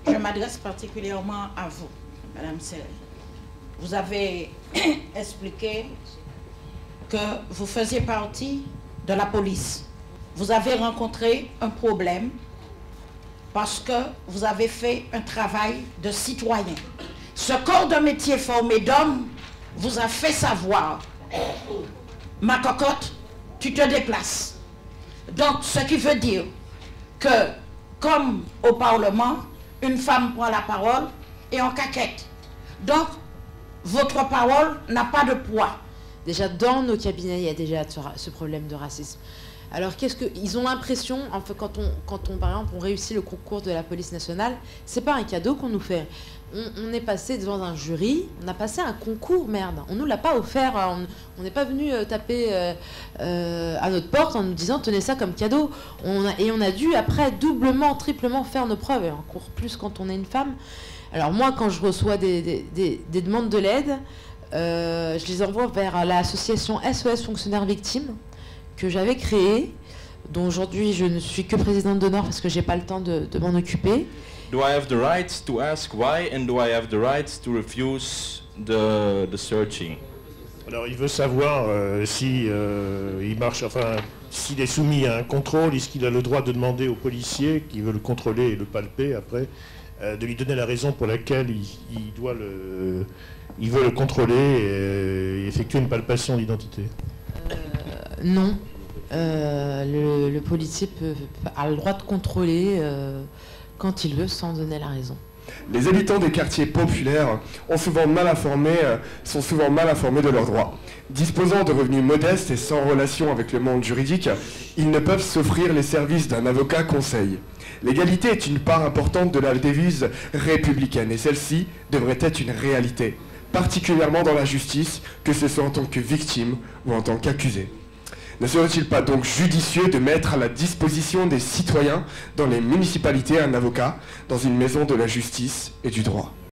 Je m'adresse particulièrement à vous, Madame Serre. Vous avez expliqué que vous faisiez partie de la police. Vous avez rencontré un problème parce que vous avez fait un travail de citoyen. Ce corps de métier formé d'hommes vous a fait savoir, ma cocotte, tu te déplaces. Donc, ce qui veut dire que, comme au Parlement, une femme prend la parole et on caquette. Donc, votre parole n'a pas de poids. Déjà, dans nos cabinets, il y a déjà ce problème de racisme. Alors, ils ont l'impression, en fait, quand on, par exemple, on réussit le concours de la police nationale, c'est pas un cadeau qu'on nous fait. On est passé devant un jury, on a passé un concours, merde. On nous l'a pas offert, on n'est pas venu taper à notre porte en nous disant tenez ça comme cadeau. Et on a dû après doublement, triplement faire nos preuves, et encore plus quand on est une femme. Alors moi, quand je reçois des demandes de l'aide, je les envoie vers l'association SOS Fonctionnaires Victimes que j'avais créée, dont aujourd'hui je ne suis que présidente d'honneur parce que j'ai pas le temps de m'en occuper. Do I have the right to ask why and do I have the right to refuse the searching? Alors il veut savoir si il marche, enfin s'il est soumis à un contrôle, est-ce qu'il a le droit de demander au policier qui veut le contrôler et le palper après de lui donner la raison pour laquelle il veut le contrôler et effectuer une palpation d'identité. Non. Le policier a le droit de contrôler quand il veut sans donner la raison. Les habitants des quartiers populaires sont souvent mal informés de leurs droits. Disposant de revenus modestes et sans relation avec le monde juridique, ils ne peuvent s'offrir les services d'un avocat conseil. L'égalité est une part importante de la devise républicaine et celle-ci devrait être une réalité, particulièrement dans la justice, que ce soit en tant que victime ou en tant qu'accusé. Ne serait-il pas donc judicieux de mettre à la disposition des citoyens dans les municipalités un avocat dans une maison de la justice et du droit ?